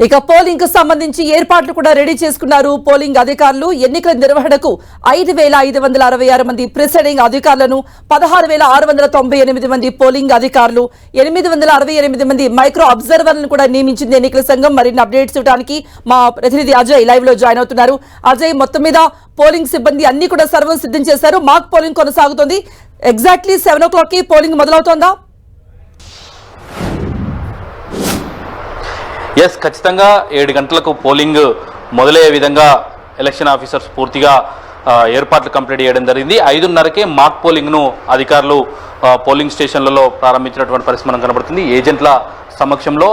ఇక పోలింగ్ కు సంబంధించి ఏర్పాట్లు కూడా రెడీ చేసుకున్నారు పోలింగ్ అధికారులు. ఎన్నికల నిర్వహణకు 5,566 మంది ప్రిసైడింగ్ అధికారులను, 16,698 మంది పోలింగ్ అధికారులు, 868 మంది మైక్రో అబ్జర్వర్లను కూడా నియమించింది ఎన్నికల సంఘం. మరిన్ని అప్డేట్స్ ఇవ్వడానికి మా ప్రతినిధి అజయ్ లైవ్ లో జాయిన్ అవుతున్నారు. అజయ్, మొత్తం మీద పోలింగ్ సిబ్బంది అన్ని కూడా సర్వం సిద్ధం చేశారు. మాక్ పోలింగ్ కొనసాగుతోంది. ఎగ్జాక్ట్లీ 7 o'clock కి పోలింగ్ మొదలవుతోందా? ఎస్, ఖచ్చితంగా 7 గంటలకు పోలింగ్ మొదలయ్యే విధంగా ఎలక్షన్ ఆఫీసర్స్ పూర్తిగా ఏర్పాట్లు కంప్లీట్ చేయడం జరిగింది. 5:30కే మాక్ పోలింగ్ను అధికారులు పోలింగ్ స్టేషన్లలో ప్రారంభించినటువంటి పరిస్థితి మనకు కనబడుతుంది. ఏజెంట్ల సమక్షంలో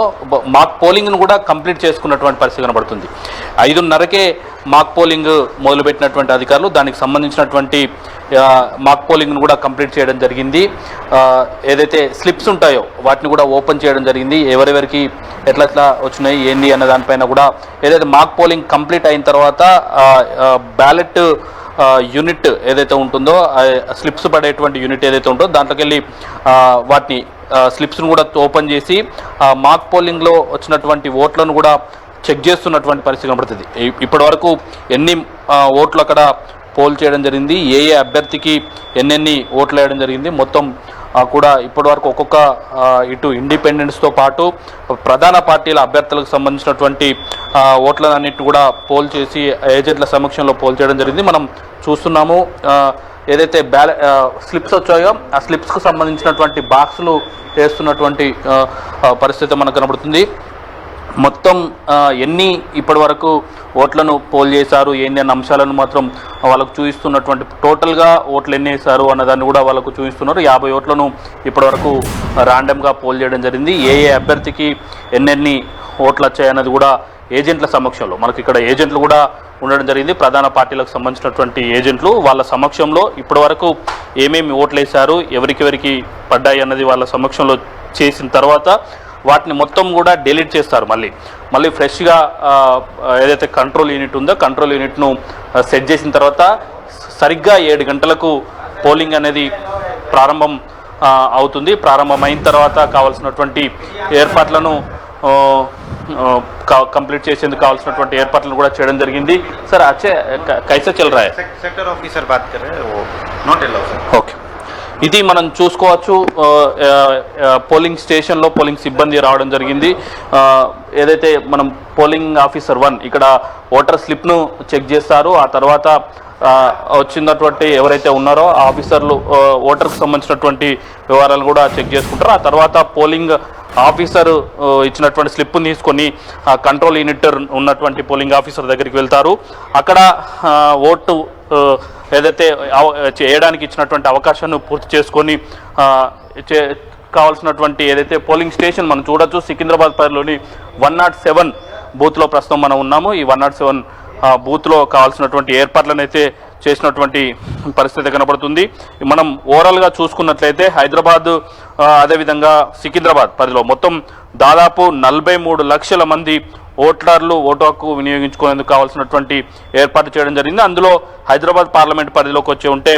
మాక్ పోలింగ్ను కూడా కంప్లీట్ చేసుకున్నటువంటి పరిస్థితి కనబడుతుంది. 5:30కే మాక్ పోలింగ్ మొదలుపెట్టినటువంటి అధికారులు దానికి సంబంధించినటువంటి మాక్ పోలింగ్ను కూడా కంప్లీట్ చేయడం జరిగింది. ఏదైతే స్లిప్స్ ఉంటాయో వాటిని కూడా ఓపెన్ చేయడం జరిగింది. ఎవరెవరికి ఎట్లా వచ్చినాయి ఏంది అన్న దానిపైన కూడా ఏదైతే మాక్ పోలింగ్ కంప్లీట్ అయిన తర్వాత బ్యాలెట్ యూనిట్ ఏదైతే ఉంటుందో, స్లిప్స్ పడేటువంటి యూనిట్ ఏదైతే ఉంటుందో దాంట్లోకి వెళ్ళి వాటిని స్లిప్స్ను కూడా ఓపెన్ చేసి మాక్ పోలింగ్లో వచ్చినటువంటి ఓట్లను కూడా చెక్ చేస్తున్నటువంటి పరిస్థితి కనబడుతుంది. ఇప్పటి వరకు ఎన్ని ఓట్లు అక్కడ పోల్ చేయడం జరిగింది, ఏ అభ్యర్థికి ఎన్నెన్ని ఓట్లు వేయడం జరిగింది, మొత్తం కూడా ఇప్పటి వరకు ఒక్కొక్క ఇటు ఇండిపెండెన్స్తో పాటు ప్రధాన పార్టీల అభ్యర్థులకు సంబంధించినటువంటి ఓట్లన్నింటిని కూడా పోల్ చేసి ఏజెంట్ల సమక్షంలో పోల్ చేయడం జరిగింది. మనం చూస్తున్నాము ఏదైతే స్లిప్స్ వచ్చాయో ఆ స్లిప్స్కు సంబంధించినటువంటి బాక్సులు వేస్తున్నటువంటి పరిస్థితి మనకు కనబడుతుంది. మొత్తం ఎన్ని ఇప్పటి వరకు ఓట్లను పోల్ చేశారు ఏంది అన్న అంశాలను మాత్రం వాళ్ళకు చూపిస్తున్నటువంటి, టోటల్గా ఓట్లు ఎన్ని వేశారు అన్నదాన్ని కూడా వాళ్ళకు చూపిస్తున్నారు. 50 ఓట్లను ఇప్పటి వరకు ర్యాండమ్గా పోల్ చేయడం జరిగింది. ఏ అభ్యర్థికి ఎన్నెన్ని ఓట్లు వచ్చాయన్నది కూడా ఏజెంట్ల సమక్షంలో, మనకి ఇక్కడ ఏజెంట్లు కూడా ఉండడం జరిగింది. ప్రధాన పార్టీలకు సంబంధించినటువంటి ఏజెంట్లు వాళ్ళ సమక్షంలో ఇప్పటి వరకు ఏమేమి ఓట్లు వేశారు, ఎవరికి పడ్డాయి అన్నది వాళ్ళ సమక్షంలో చేసిన తర్వాత వాటిని మొత్తం కూడా డిలీట్ చేస్తారు. మళ్ళీ ఫ్రెష్గా ఏదైతే కంట్రోల్ యూనిట్ ఉందో కంట్రోల్ యూనిట్ను సెట్ చేసిన తర్వాత సరిగ్గా 7 గంటలకు పోలింగ్ అనేది ప్రారంభం అవుతుంది. ప్రారంభమైన తర్వాత కావాల్సినటువంటి ఏర్పాట్లను కంప్లీట్ చేసేందుకు కావాల్సినటువంటి ఏర్పాట్లను కూడా చేయడం జరిగింది. సార్ అచ్చే కైసా చల్ రా హై? సెక్టర్ ఆఫీసర్ బాత్ కర్ రహే హై, వో నాట్ అలౌ సార్. ఓకే, ఇది మనం చూసుకోవచ్చు. పోలింగ్ స్టేషన్లో పోలింగ్ సిబ్బంది రావడం జరిగింది. ఏదైతే మనం పోలింగ్ ఆఫీసర్ 1 ఇక్కడ ఓటర్ స్లిప్ను చెక్ చేస్తారు. ఆ తర్వాత వచ్చినటువంటి ఎవరైతే ఉన్నారో ఆ ఆఫీసర్లు ఓటర్కు సంబంధించినటువంటి వివరాలను కూడా చెక్ చేసుకుంటారు. ఆ తర్వాత పోలింగ్ ఆఫీసర్ ఇచ్చినటువంటి స్లిప్ను తీసుకొని కంట్రోల్ యూనిట్ ఉన్నటువంటి పోలింగ్ ఆఫీసర్ దగ్గరికి వెళ్తారు. అక్కడ ఓటు ఏదైతే చేయడానికి ఇచ్చినటువంటి అవకాశాన్ని పూర్తి చేసుకొని కావాల్సినటువంటి ఏదైతే పోలింగ్ స్టేషన్ మనం చూడొచ్చు, సికింద్రాబాద్ పరిధిలోని 107 బూత్లో ప్రస్తుతం మనం ఉన్నాము. ఈ 107 బూత్లో కావాల్సినటువంటి ఏర్పాట్లను అయితే చేసినటువంటి పరిస్థితి కనబడుతుంది. మనం ఓవరాల్గా చూసుకున్నట్లయితే హైదరాబాద్ అదేవిధంగా సికింద్రాబాద్ పరిధిలో మొత్తం దాదాపు 43 లక్షల మంది ఓటర్లు ఓటు హక్కు వినియోగించుకునేందుకు కావాల్సినటువంటి ఏర్పాటు చేయడం జరిగింది. అందులో హైదరాబాద్ పార్లమెంట్ పరిధిలోకి వచ్చి ఉంటే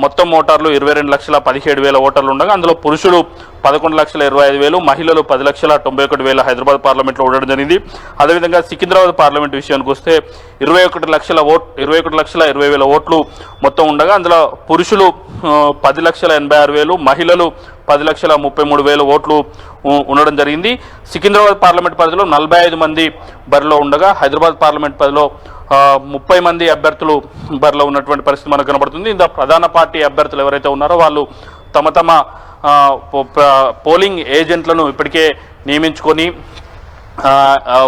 మొత్తం ఓటర్లు 22,17,000 ఓటర్లు ఉండగా అందులో పురుషులు 11,25,000, మహిళలు 10,91,000 హైదరాబాద్ పార్లమెంట్లో ఉండడం జరిగింది. అదేవిధంగా సికింద్రాబాద్ పార్లమెంట్ విషయానికి వస్తే 21,20,000 ఓట్లు మొత్తం ఉండగా అందులో పురుషులు 10,86,000, మహిళలు 10,33,000 ఓట్లు ఉండడం జరిగింది. సికింద్రాబాద్ పార్లమెంట్ పరిధిలో 45 మంది బరిలో ఉండగా హైదరాబాద్ పార్లమెంట్ పరిధిలో 30 మంది అభ్యర్థులు బరిలో ఉన్నటువంటి పరిస్థితి మనకు కనబడుతుంది. ఇందులో ప్రధాన పార్టీ అభ్యర్థులు ఎవరైతే ఉన్నారో వాళ్ళు తమ పోలింగ్ ఏజెంట్లను ఇప్పటికే నియమించుకొని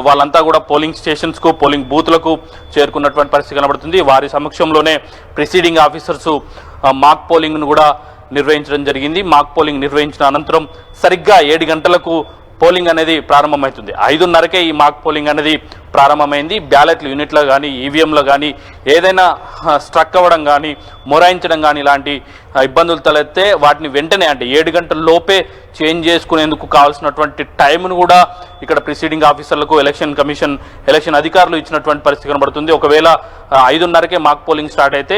వాళ్ళంతా కూడా పోలింగ్ స్టేషన్స్కు పోలింగ్ బూత్లకు చేరుకున్నటువంటి పరిస్థితి కనబడుతుంది. వారి సమక్షంలోనే ప్రిసైడింగ్ ఆఫీసర్స్ మాక్ పోలింగ్ను కూడా నిర్వహించడం జరిగింది. మాక్ పోలింగ్ నిర్వహించిన అనంతరం సరిగ్గా 7 గంటలకు పోలింగ్ అనేది ప్రారంభమవుతుంది. 5:30కే ఈ మాక్ పోలింగ్ అనేది ప్రారంభమైంది. బ్యాలెట్ యూనిట్లో కానీ ఈవీఎంలో కానీ ఏదైనా స్ట్రక్ అవ్వడం కానీ మొరాయించడం కానీ ఇలాంటి ఇబ్బందులు తలెత్తే వాటిని వెంటనే అంటే 7 గంటల లోపే చేంజ్ చేసుకునేందుకు కావాల్సినటువంటి టైంను కూడా ఇక్కడ ప్రిసైడింగ్ ఆఫీసర్లకు ఎలక్షన్ అధికారులు ఇచ్చినటువంటి పరిస్థితి కనబడుతుంది. ఒకవేళ 5:30కే మాక్ పోలింగ్ స్టార్ట్ అయితే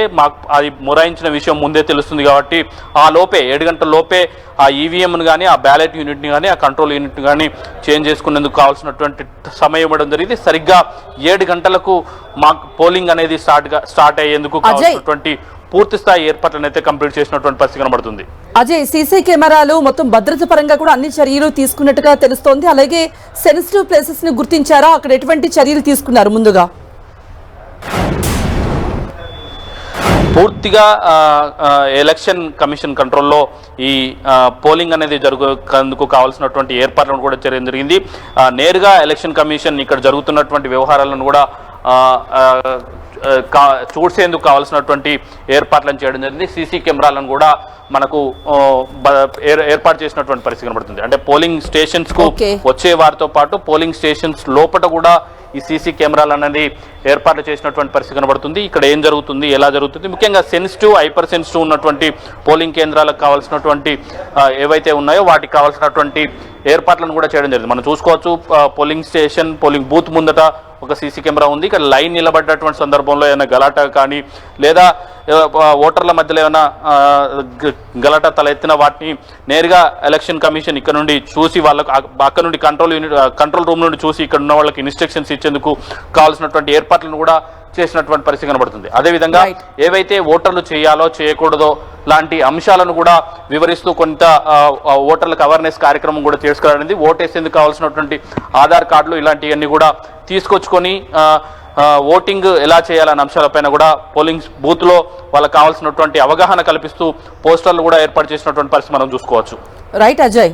అది మొరాయించిన విషయం ముందే తెలుస్తుంది కాబట్టి ఆ లోపే 7 గంటల లోపే ఆ ఈవీఎంను కానీ ఆ బ్యాలెట్ యూనిట్ని కానీ ఆ కంట్రోల్ యూనిట్ని కానీ చేంజ్ చేసుకునేందుకు కావాల్సినటువంటి సమయం ఇవ్వడం జరిగింది. సరిగ్గా 7 గంటలకు మాక్ పోలింగ్ అనేది స్టార్ట్ అయ్యేందుకు కావాల్సినటువంటి పూర్తి స్థాయి ఏర్పాట్లను అయితే కంప్లీట్ చేసినటువంటి పరిస్థితి కనబడుతుంది. అజయ్, సీసీ కెమెరాలు మొత్తం భద్రత పరంగా కూడా అన్ని చర్యలు తీసుకున్నట్టుగా తెలుస్తోంది. అలాగే సెన్సిటివ్ ప్లేసెస్ ని గుర్తించారా? అక్కడ ఎటువంటి చర్యలు తీసుకున్నారు ముందుగా? పూర్తిగా ఎలక్షన్ కమిషన్ కంట్రోల్లో ఈ పోలింగ్ అనేది జరుగుతున్నందుకు కావాల్సినటువంటి ఏర్పాట్లను కూడా చేయడం జరిగింది. నేరుగా ఎలక్షన్ కమిషన్ ఇక్కడ జరుగుతున్నటువంటి వ్యవహారాలను కూడా చూసేందుకు కావాల్సినటువంటి ఏర్పాట్లను చేయడం జరిగింది. సీసీ కెమెరాలను కూడా మనకు ఏర్పాటు చేసినటువంటి పరిస్థితి కనబడుతుంది. అంటే పోలింగ్ స్టేషన్స్ కు వచ్చే వారితో పాటు పోలింగ్ స్టేషన్స్ లోపల కూడా ఈ సీసీ కెమెరాలు అనేది ఏర్పాట్లు చేసినటువంటి పరిస్థితి కనబడుతుంది. ఇక్కడ ఏం జరుగుతుంది, ఎలా జరుగుతుంది, ముఖ్యంగా సెన్సిటివ్, హైపర్ సెన్సిటివ్ ఉన్నటువంటి పోలింగ్ కేంద్రాలకు కావాల్సినటువంటి ఏవైతే ఉన్నాయో వాటికి కావాల్సినటువంటి ఏర్పాట్లను కూడా చేయడం జరిగింది. మనం చూసుకోవచ్చు, పోలింగ్ స్టేషన్, పోలింగ్ బూత్ ముందట ఒక సీసీ కెమెరా ఉంది. ఇక్కడ లైన్ నిలబడ్డటువంటి సందర్భంలో ఏమైనా గలాటా కానీ లేదా ఓటర్ల మధ్యలో ఏమైనా గలాటా తలెత్తిన వాటిని నేరుగా ఎలక్షన్ కమిషన్ ఇక్కడ నుండి చూసి వాళ్ళకు అక్కడ నుండి కంట్రోల్ రూమ్ నుండి చూసి ఇక్కడ ఉన్న వాళ్ళకి ఇన్స్ట్రక్షన్స్ ఇచ్చేందుకు కావాల్సినటువంటి ఏర్పాట్లను కూడా చేసినటువంటి పరిస్థితి కనబడుతుంది. అదేవిధంగా ఏవైతే ఓటర్లు చేయాలో చేయకూడదో లాంటి అంశాలను కూడా వివరిస్తూ కొంత ఓటర్లకు అవేర్నెస్ కార్యక్రమం కూడా తీసుకురావడానికి ఓటేసేందుకు కావాల్సినటువంటి ఆధార్ కార్డులు ఇలాంటివన్నీ కూడా తీసుకొచ్చుకొని ఓటింగ్ ఎలా చేయాలనే అంశాలపైన కూడా పోలింగ్ బూత్లో వాళ్ళకి కావాల్సినటువంటి అవగాహన కల్పిస్తూ పోస్టర్లు కూడా ఏర్పాటు చేసినటువంటి పరిస్థితి మనం చూసుకోవచ్చు. Right Ajay.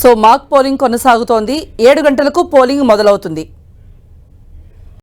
So mock polling కొనసాగుతోంది. 7 గంటలకు పోలింగ్ మొదలవుతుంది.